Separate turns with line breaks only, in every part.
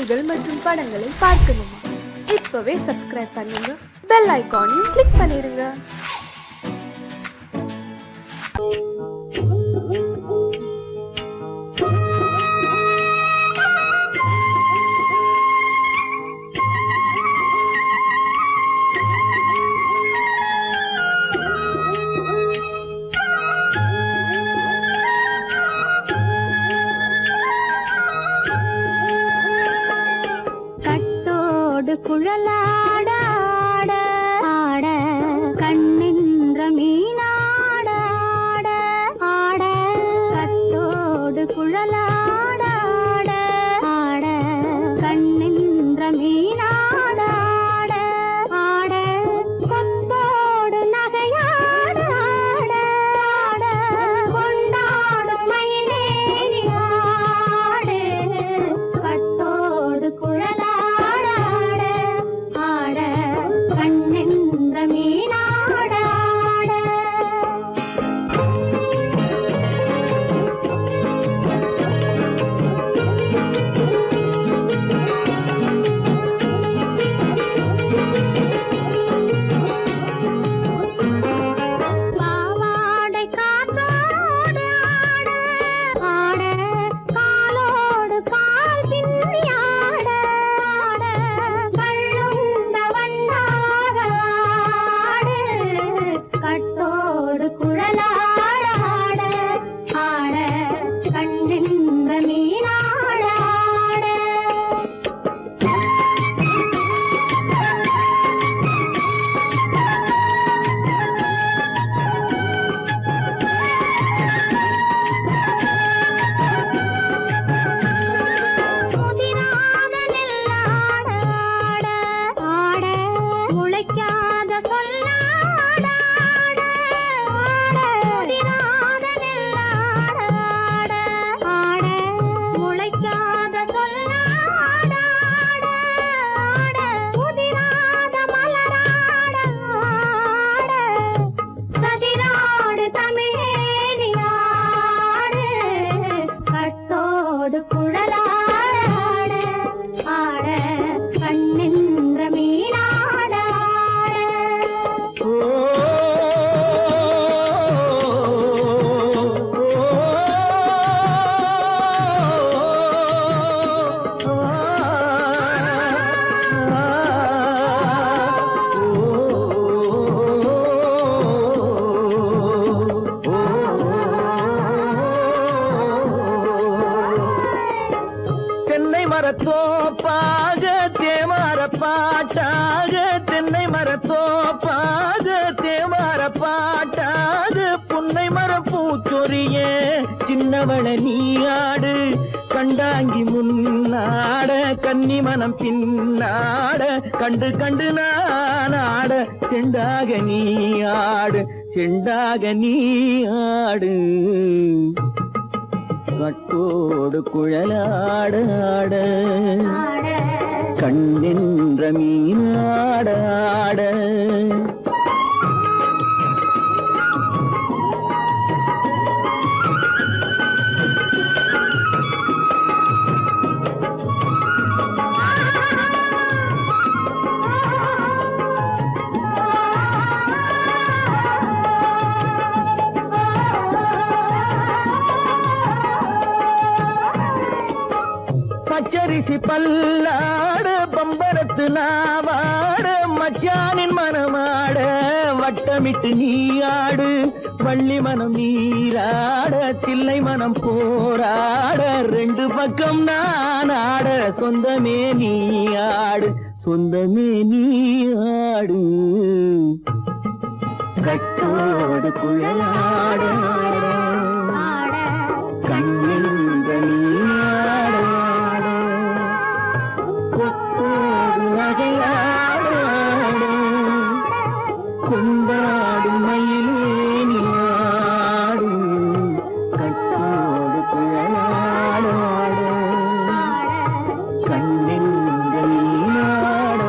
பாடல்கள் மற்றும் படங்களை பார்க்கணுமா? இப்பவே சப்ஸ்கிரைப் பண்ணுங்க, பெல் ஐகானையும் கிளிக் பண்ணிருங்க.
குழலாட ஆட ஆட கண்ணின்ற மீனாட ஆட ஆட கட்டோடு குழலாட ஆட ஆட கண்ணின்ற மீனாட ஆட ஆட கொத்தோடு நகையாட ஆட ஆட கொண்டாடும் மயிலேறி ஆடு கட்டோடு குழலாட
மரத்தோப்பாக தேமார பாட்டாக தென்னை மரத்தோப்பாக தேமார பாட்டாக புன்னை மரம் பூச்சொரிய சின்னவள நீயாடு கண்டாங்கி முன்னாட கன்னி மனம் பின்னாட கண்டு கண்டு நானாட செண்டாக நீயாடு செண்டாக நீயாடு கட்டோடு குழலாட ஆட கண்ணின்ற மீனாட ஆட பச்சரிசி பல்லாட பம்பரத்து நாவாட மச்சானின் மனமாட வட்டமிட்டு நீயாடு வள்ளி மனம் நீராட தில்லை மனம் போராட ரெண்டு பக்கம் நான் ஆட சொந்தமே நீயாடு சொந்தமே நீயாடு கட்டோடு குழலாட கண்ணின்ற நீயாட கொண்டாடும் மயிலேனியாடும் கட்டோடு குழலாட கண்ணின்ற நீயாட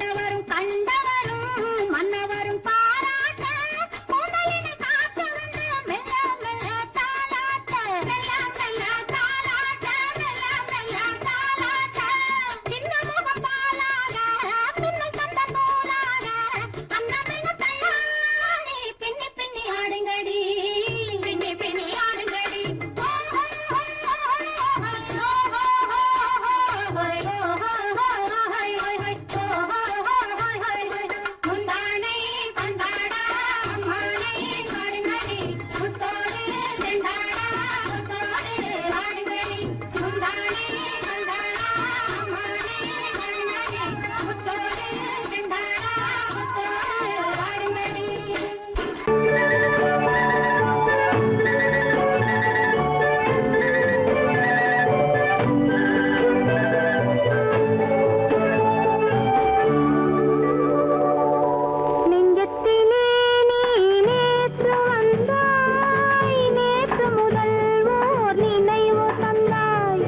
ஆண்டவரும் கண்டவரும் மன்னவரும் பாராட்ட முதலினை காத்து வந்து மெல்ல மெல்ல தாலாட்ட மெல்ல மெல்ல தாலாட்ட மெல்ல மெல்ல தாலாட்ட சின்ன முகம் பாலாக பின்னை தந்த போலாக அன்னமென்ன தள்ளாடி பின்னி பின்னி ஆடுங்கடி பின்னி பின்னி ஆடுங்கடி முந்தானை பந்தாடா அம்மானை ஆடுங்கடி முத்தோடு செண்டாடா முத்தோடு ஆடுங்கடி முந்தானை பந்தாடா அம்மானை ஆடுங்கடி முத்தோடு செண்டாடா முத்தோடு ஆடுங்கடி நெஞ்சத்திலே நீ நேற்று வந்தாய் நேற்று முதல் ஓர் நினைவு தந்தாய்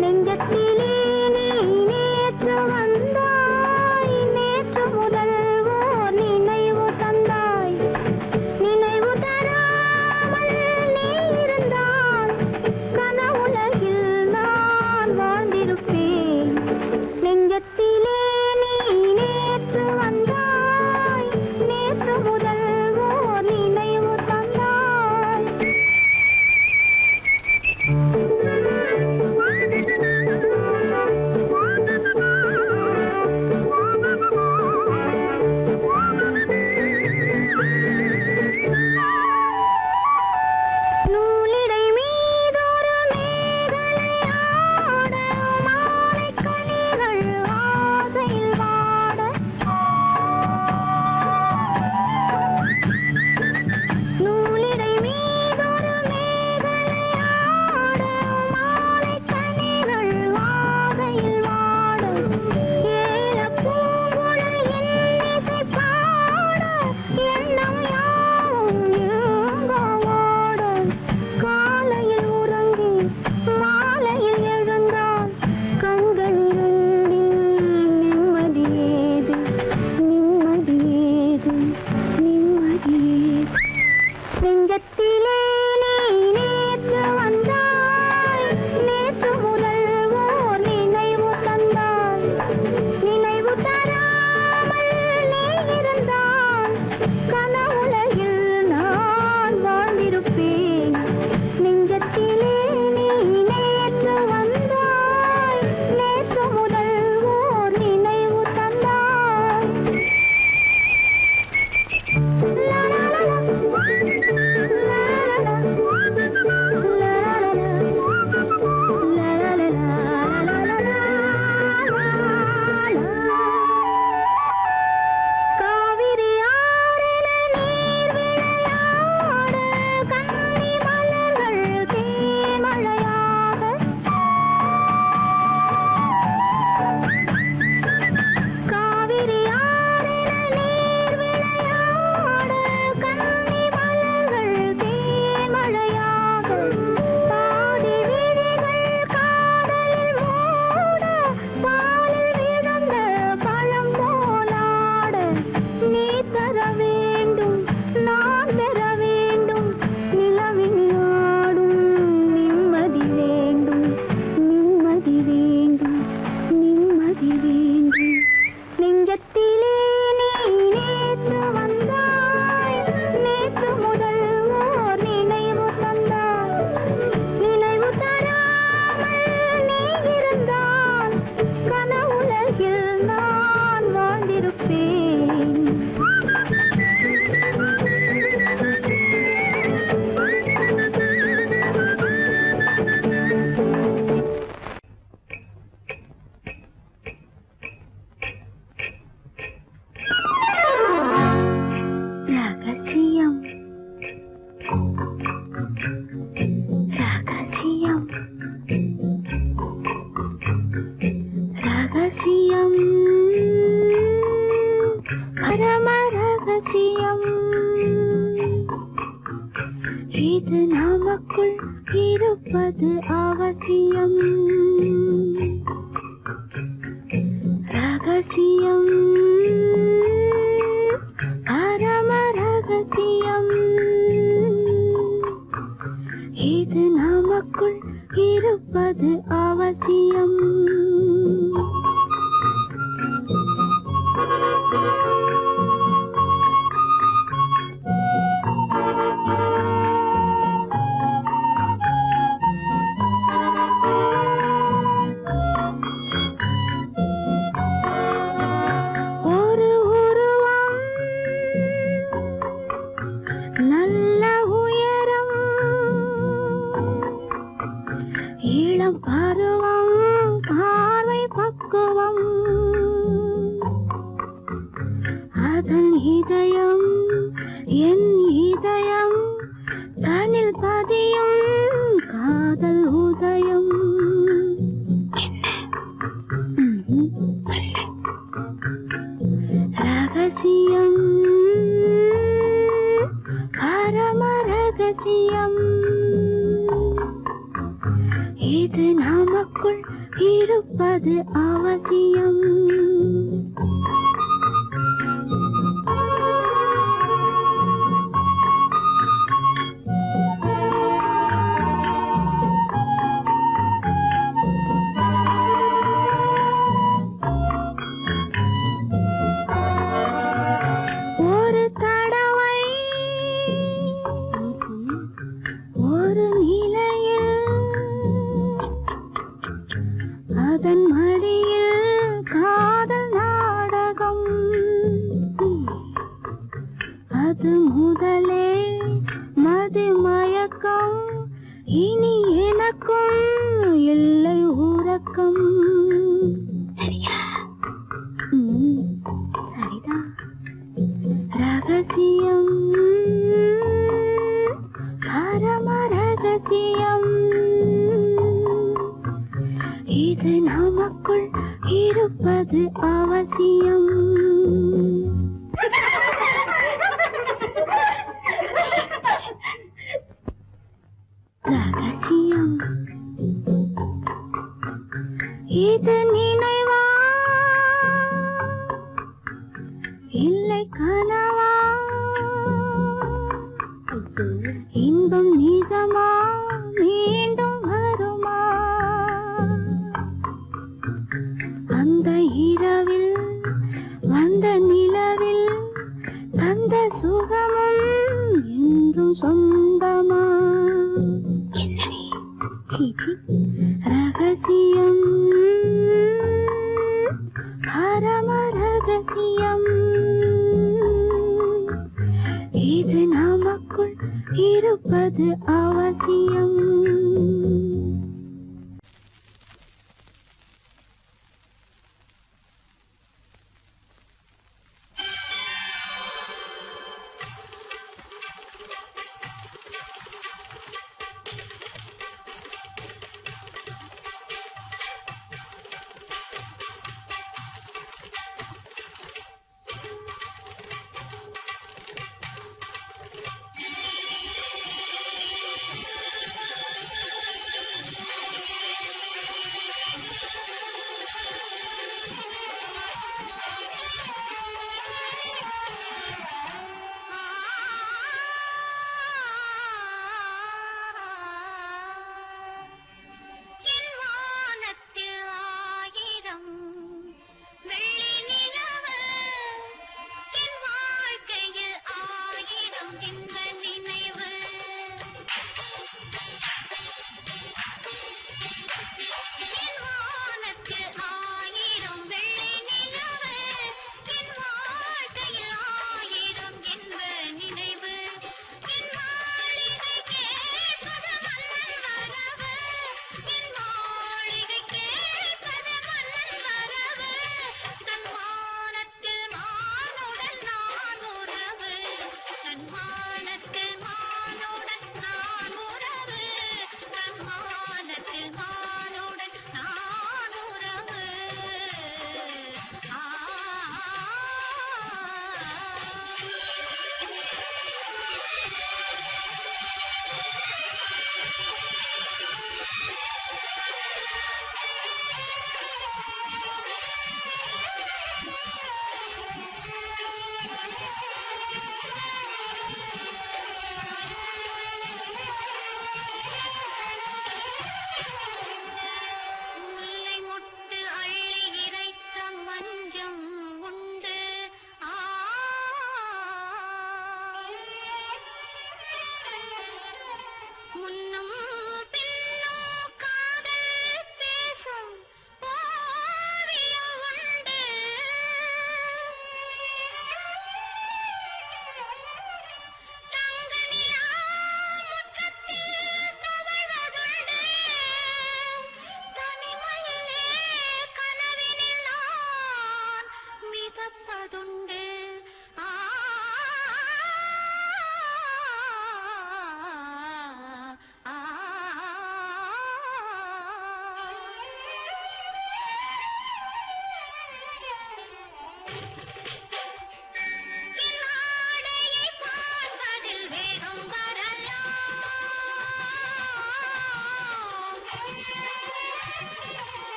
நெஞ்சத்திலே நீ நேற்று வந்தாய் நேற்று முதல் ஓர் நினைவு தந்தாய் நினைவு தராமல் நீ இருந்தால் கனவுலகில் நான் வாழ்ந்திருப்பேன் நெஞ்சத்திலே நீ நேற்று வந்தாய் நேற்று முதல் ஓர் நினைவு தந்தாய் நூலிடை மீதொரு மேகலையாட மாலைக் கனிகள் ஆசையில் வாட நூலிடை மீதொரு மேகலையாட மாலைக் கனிகள் ஆசையில் வாட ஏலப் பூங்குழல் இன்னிசை பாட எண்ணம் யாவும் எங்கோ ஓட காலையில் உறங்கி மாலையில் எழுந்தால் கண்கள் இரண்டில் நிம்மதி ஏது நிம்மதி ஏது நிம்மதி ஏது நெஞ்சத்திலே நீ நேற்று வந்தாய் நேற்று முதல் ஓர் நினைவு தந்தாய் நினைவு தராமல் நீ இருந்தால் கனவுலகில் நான் வாழ்ந்திருப்பேன் நெஞ்சத்திலே நீ நேற்று வந்தாய் நேற்று முதல் ஓர் நினைவு தந்தாய் லா லா லா காவிரி ஆறின நீர் விளையாட கன்னி மலர்கள் தேமழையாக காவிரி ஆறின நீர் விளையாட கன்னி மலர்கள் தேமழையாக பாதி விழிகள் காதலில் மூட பாலில் விழுந்த பழம் போலாட நீ தர வேண்டும் நான் பெற வேண்டும் நிலவில் ஆடும் நிம்மதி வேண்டும் நிம்மதி வேண்டும் நிம்மதி வேண்டும் நெஞ்சத்திலே நீ நேற்று வந்தாய் நேற்று முதல் ஓர் நினைவு தந்தாய் நினைவு தராமல் நீ இருந்தால் கனவுலகில் நான் வாழ்ந்திருப்பேன் ரகசியம் ரகசியம் ரகசியம் பரம ரகசியம் இது நமக்குள் இருப்பது அவசியம் ரகசியம் ரகசியம் பரம ரகசியம் இது நமக்குள் இருப்பது அவசியம் ஒரு உருவம் நல்ல உயரம் இளம் பருவம் பார்வை பக்குவம் அதன் இதயம் என் இதயம் தனில் பதியும் காதல் உதயம் ரகசியம் பரம ரகசியம் இது நமக்குள் இருப்பது அவசியம் ஒரு தடவை ஒரு நிலையில் அதன் மடியில் காதல் நாடகம் அது முதலே மது மயக்கம் இனி எனக்கும் இல்லை உறக்கம் சரியா சரிதான் ரகசியம் பரம ரகசியம் இது நமக்குள் இருப்பது அவசியம் ரகசியம் இது நினைவா இல்லை கனவா இன்பம் நிஜமா மீண்டும் வருமா அந்த இரவில் வந்த நிலவில் தந்த சுகமும் என்றும் சொந்தமா ரகசியம் பரம ரகசியம் இது நமக்குள் இருப்பது அவசியம்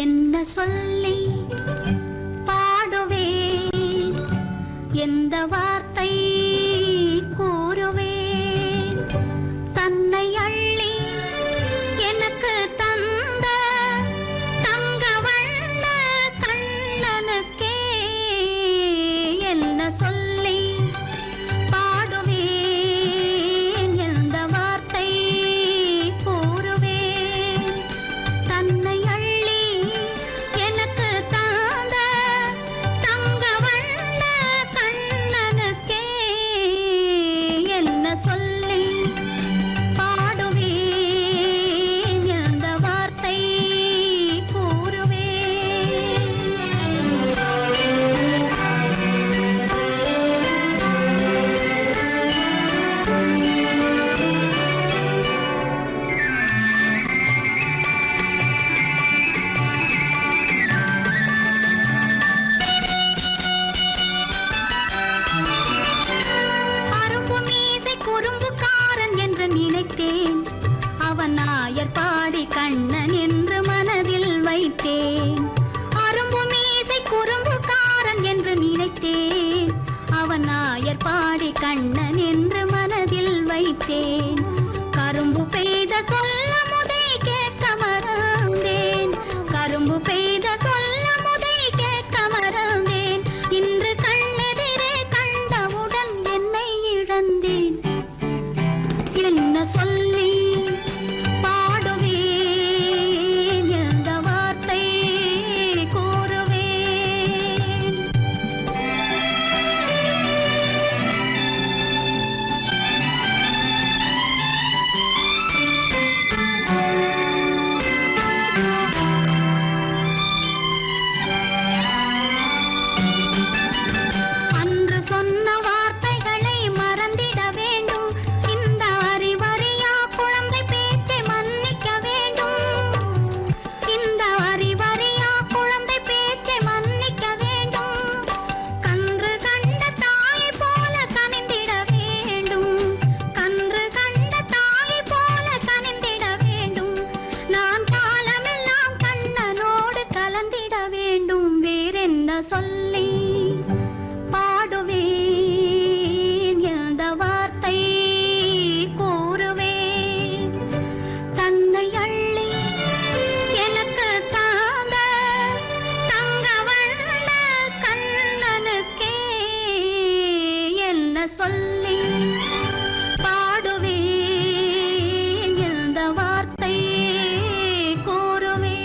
என்ன சொல்லி பாடுவேன், எந்த வார்த்தை கூறுவேன், தன்னை அள்ளி எனக்கு தந்த தங்க வண்ண கண்ணனுக்கே என்ன சொல்லி பாடுவேன், எந்த வார்த்தை கூறுவேன், தன்னை நினைத்தேன், அவன் நாயர் பாடி கண்ணன் என்று மனதில் வைத்தேன். அரும்பு மீசை குறும்புக்காரன் என்று நினைத்தேன், அவன் நாயர் பாடி கண்ணன் என்று மனதில் வைத்தேன். கரும்பு பெய்த சொல்ல முதை கேட்க மறந்தேன், கரும்பு பெய்த சொல்ல முதை கேட்க மறந்தேன். இன்று கண்ணெதிரே கண்டவுடன் என்னை இழந்தேன். என்ன சொல்லி பாடுவேன், எந்த வார்த்தை கூறுவேன். அன்று சொன்ன வார்த்தைகளை மறந்திட வேண்டும், இந்த அறிவறியா குழந்தை பேச்சை மன்னிக்க வேண்டும், இந்த அறிவறியா குழந்தை பேச்சை மன்னிக்க வேண்டும். கன்று கண்ட தாயை போல கனிந்திட வேண்டும், கன்று கண்ட தாயை போல கனிந்திட வேண்டும். நான் காலமெல்லாம் கண்ணனோடு கலந்திட வேண்டும். வேறென்ன சொல்லி பாடுவேன், எந்த வார்த்தை கூறுவேன், தன்னை அள்ளி எனக்கு தாந்த தங்க வண்ண கண்ணனுக்கே என்ன சொல்லி பாடுவேன், எந்த வார்த்தை கூறுவேன்.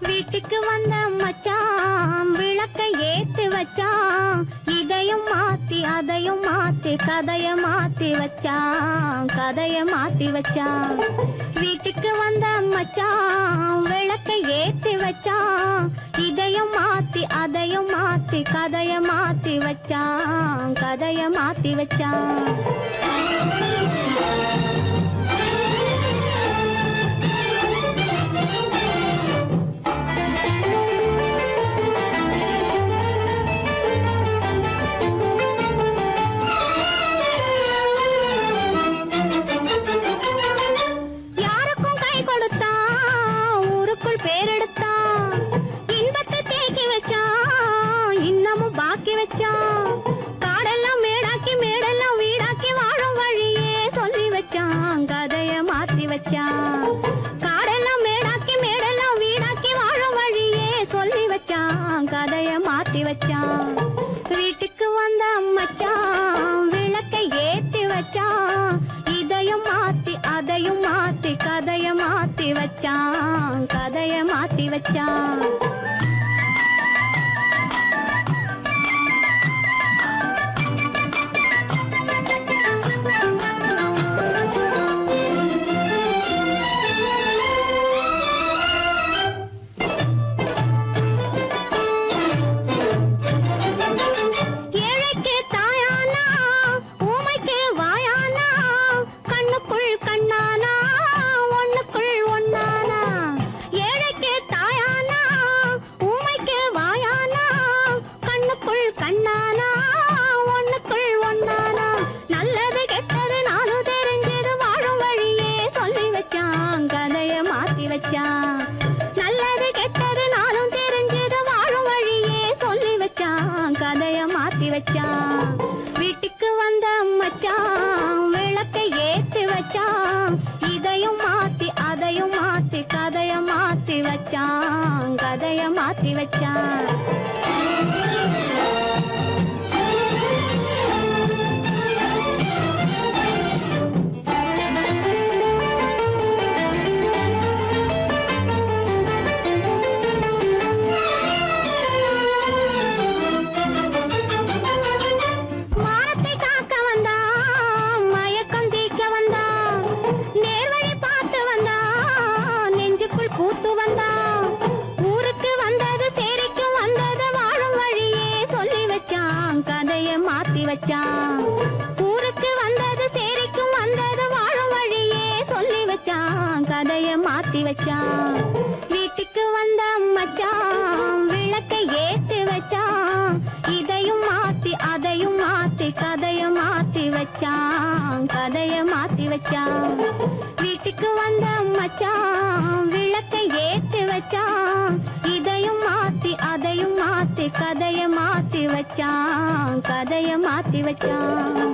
வீட்டுக்கு வந்த மச்சான் விளக்கை ஏத்தி வச்சான், இதையும் மாத்தி அதையும் மாத்தி கதைய மாத்தி வச்சான், கதைய மாத்தி வச்சான். வீட்டுக்கு வந்த மச்சான் விளக்கை ஏத்தி வச்சான் இதையும் மாத்தி அதையும் மாத்தி கதைய மாத்தி வச்சான் கதைய மாத்தி வச்சான் யாருக்கும் கை கொடுத்தான் ஊருக்குள் பேரெடுத்தான் இன்பத்தை தேக்கி வச்சான் இன்னமும் பாக்கி வச்சான் காடெல்லாம் மேடாக்கி மேடெல்லாம் வீடாக்கி வாழும் வழியே சொல்லி வச்சான் கதைய மாத்தி வச்சான் காடெல்லாம் மேடாக்கி மேடெல்லாம் வீடாக்கி வாழும் வழியே சொல்லி வச்சான் கதைய மாத்தி வச்சான் வீட்டுக்கு வந்த மச்சான் விளக்கை ஏத்தி வச்சான் இதையும் மாத்தி அதையும் மாத்தி கதைய மாத்தி வச்சான் கதைய மாத்தி வச்சான் ஏழைக்கு தாயானா ஊமைக்கு வாயானா கண்ணுக்குள் கண்ணானா ஒண்ணுக்குள் ஒண்ணானா ஏழைக்கு தாயானா ஊமைக்கு வாயானா கண்ணுக்குள் கண்ணானா ஒண்ணுக்குள் ஒண்ணானா நல்லது கெட்டது நாலு தெரிஞ்சது வாழும் வழியே சொல்லி வச்சான் கதைய மாத்தி வச்சான் நல்லது கெட்டது நாளும் தெரிஞ்சது வாழும் வழியே சொல்லி வச்சான் கதைய மாத்தி வச்சான் வீட்டுக்கு வந்த மச்சான் விளக்கை ஏத்தி வச்சான் இதையும் மாத்தி அதையும் மாத்தி கதைய மாத்தி வச்சான் கதைய மாத்தி வச்சான் மானத்தை காக்க வந்தான் மயக்கம் தீக்க வந்தான் நேர்வழி பார்த்து வந்தான் நெஞ்சுக்குள் பூத்து வந்தான் ஊருக்கு வந்தது சேரிக்கும் வந்தது வாழும் வழியே சொல்லி வச்சான் கதைய மாத்தி வச்சான் ஊருக்கு வந்தது சேரிக்கும் வந்தது வாழும் வழியே சொல்லி வச்சான் கதைய மாத்தி வச்சான் வீட்டுக்கு வந்த மச்சான் விளக்கை ஏத்தி வச்சான் இதையும் மாத்தி அதையும் மாத்தி கதைய மாத்தி வச்சான் கதைய மாத்தி வச்சான் வீட்டுக்கு வந்த மச்சான் விளக்கை ஏத்தி வச்சான் இதையும் மாத்தி அதையும் மாத்தி கதைய மாத்தி வச்சான் கதைய மாத்தி வச்சான்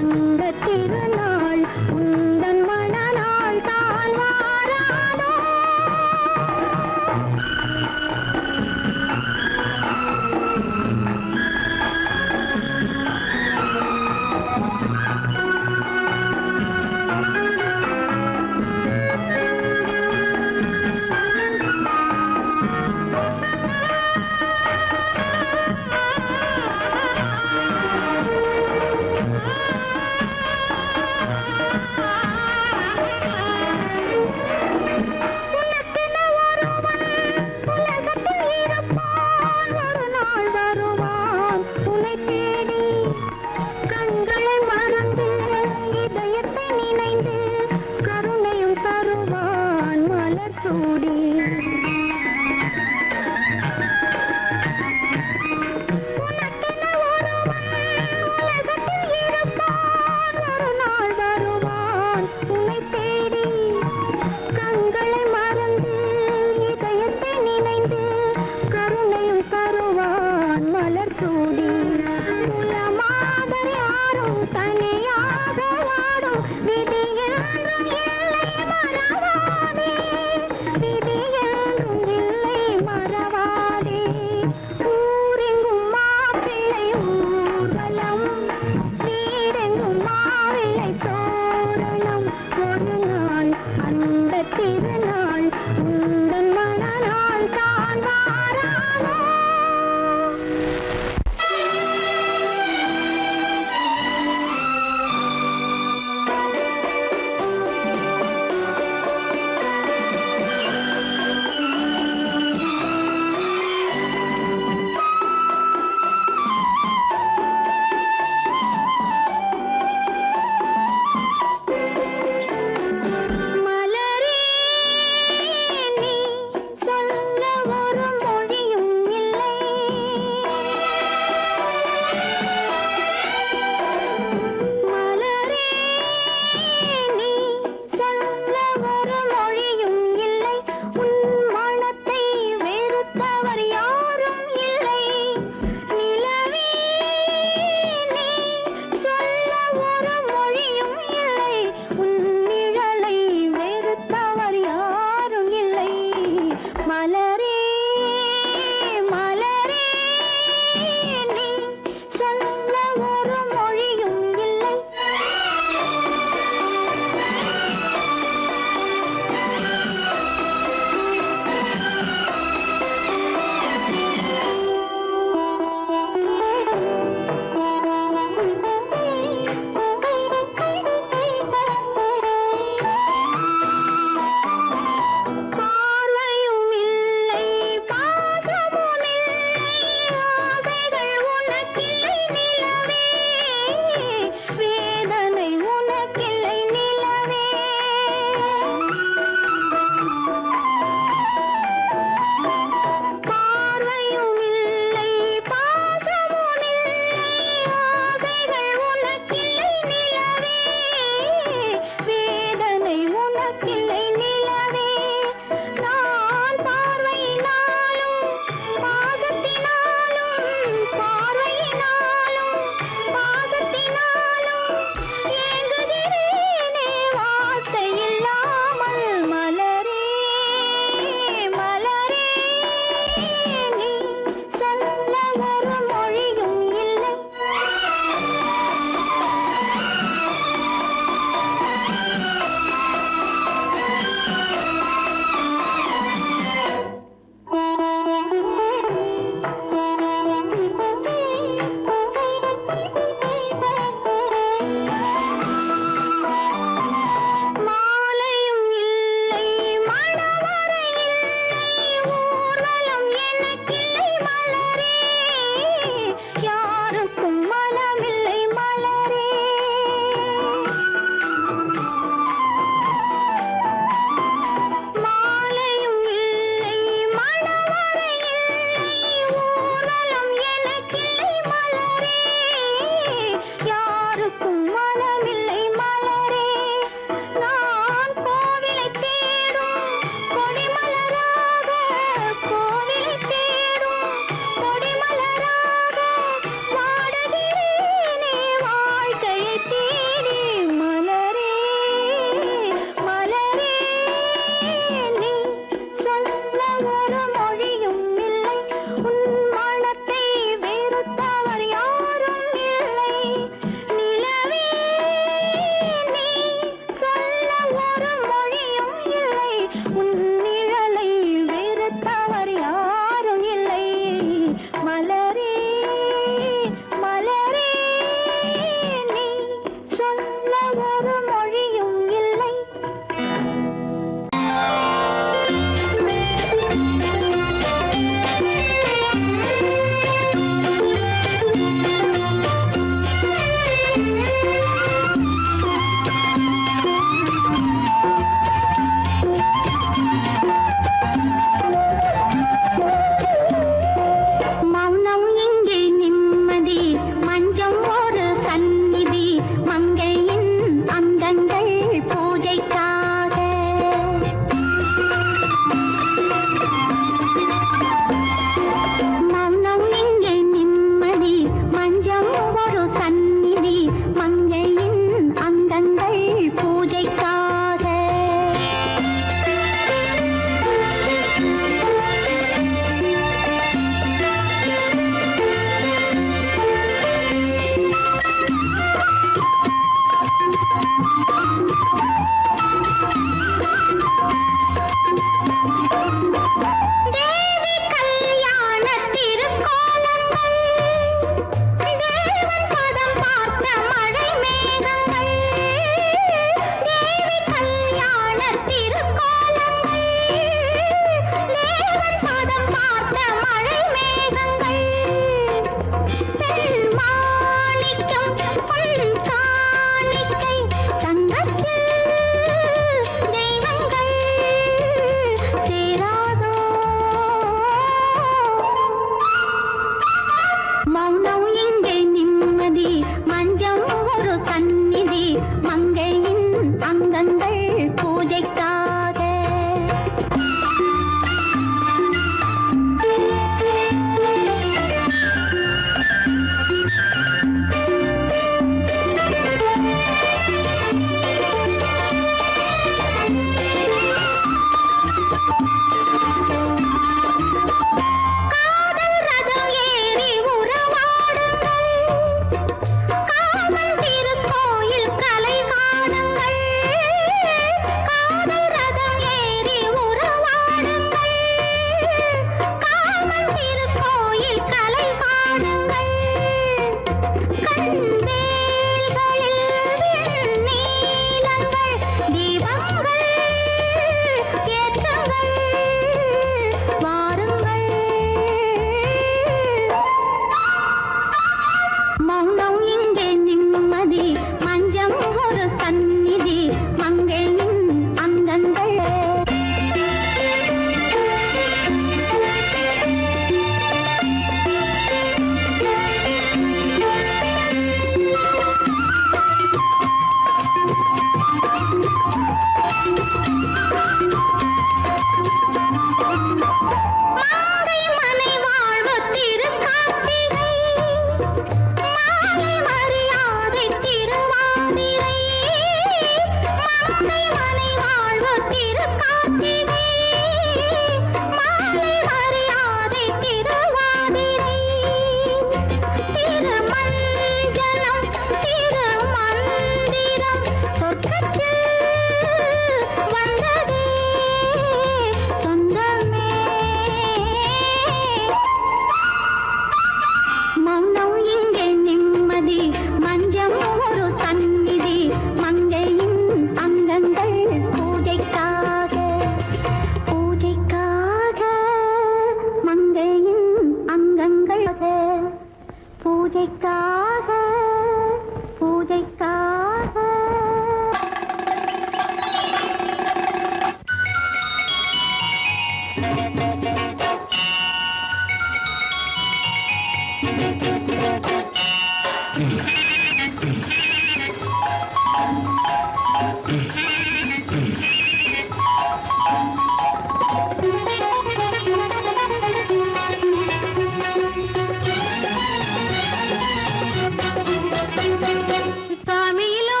சாமியிலோ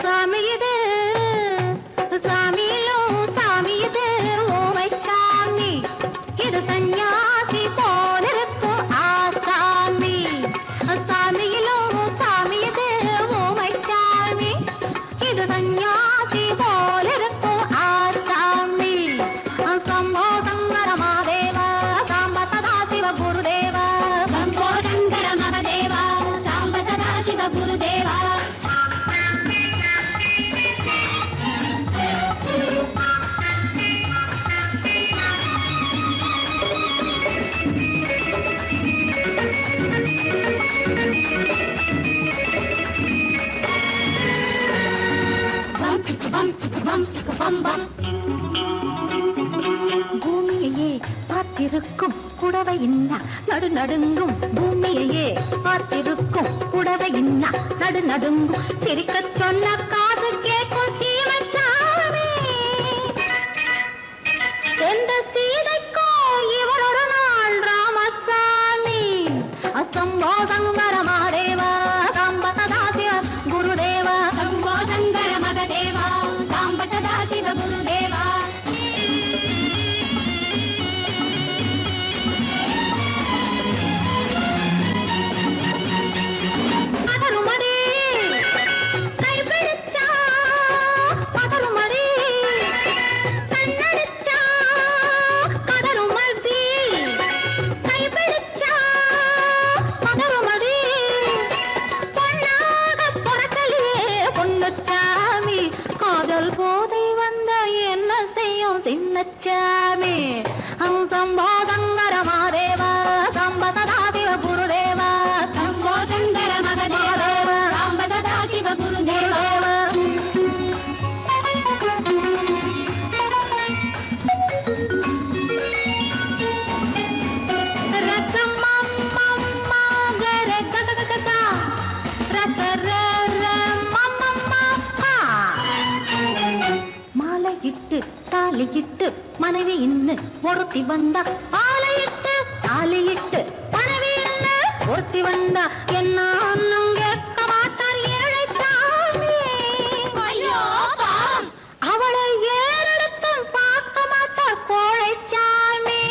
சாமி இது சாமியிலோ சாமி இது ஓமை சாமி இது சந்நியாசி போலிருக்கும் ஆசாமி சாமியிலோ சாமி இது ஓமை சாமி இது சந்நியாசி போலிருக்கும் ஆசாமி சம்போ சங்கர மகாதேவ சாம்ப சதா சிவ குருதேவ சம்போ சங்கர மகாதேவ சாம்ப சதா சிவ குருதேவ பூமியையே பார்த்திருக்கும் புடவை இன்னா நடு நடுங்கும் பூமியையே பார்த்திருக்கும் புடவை இன்னா நடு நடுங்கும் சிரிக்க சொன்ன காது கேட்கும் சீமச்சாமி எந்த சீதைக்கோ இவர் ஒரு நாள் ராமசாமி அசம்போ சங்கர மகாதேவ சாம்ப சதா சிவ குருதேவ சம்போ சங்கர மகதேவ சாம்ப சதா சிவ குருதேவ பதறுமடி கைப்பிடிச்சா பதறுமடி கண்ணடிச்சா பதறுமடி கைப்பிடிச்சா பதறுமடி பொன்னாக பொறக்கலையே பொன்னுச்சாமி காதல் போதை வந்த என்ன செய்யும் சின்னச்சாமி சம்போ சங்கர மகாதேவ சாம்ப சதா சிவ குருதேவ சம்போ சங்கர மகதேவ சாம்ப சதா சிவ குருதேவ மாலையிட்டு தாலியிட்டு மனைவி இன்னு ஒருத்தி வந்தா ஆலையிட்டு தாலியிட்டு மனைவி இன்னு ஒருத்தி வந்தா என்ன ஒன்னும் கேட்க மாட்டார் ஏழை சாமி அவளை ஏறெடுத்தும் பார்க்க மாட்டார் கோழை சாமி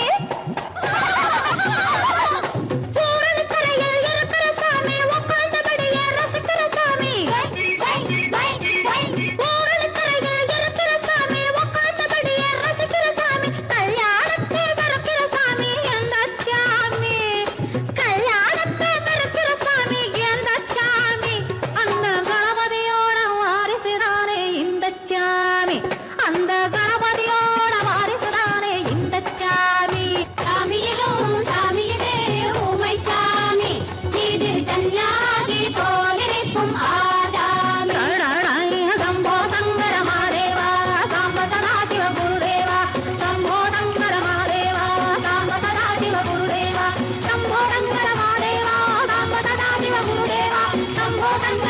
பூரணிக்கரையில் இருக்கிற சாமி உட்கார்ந்தபடியே ரசிக்கிற சாமி பூரணிக்கரையில் இருக்கிற சாமி உட்கார்ந்தபடியே ரசிக்கிற சாமி கல்யாணத்தை மறக்கிற சாமி எந்த சாமி கல்யாணத்தை மறக்கிற சாமி எந்த சாமி அந்த கணபதியோட வாரிசுதானே இந்த சாமி அந்த கணபதியோட வாரிசுதானே இந்த சாமி சாமியிலும் சாமியிலே ஊமை சாமி இது சன்னியாசி போலிருக்கும் ஆசாமி சம்போ சங்கர மகாதேவ சாம்ப சதா சிவ குருதேவ சம்போ சங்கர மகாதேவ சாம்ப சதா சிவ குருதேவ சம்போ சங்கர மகாதேவ சாம்ப சதா சிவ குருதேவ சம்போ சங்கர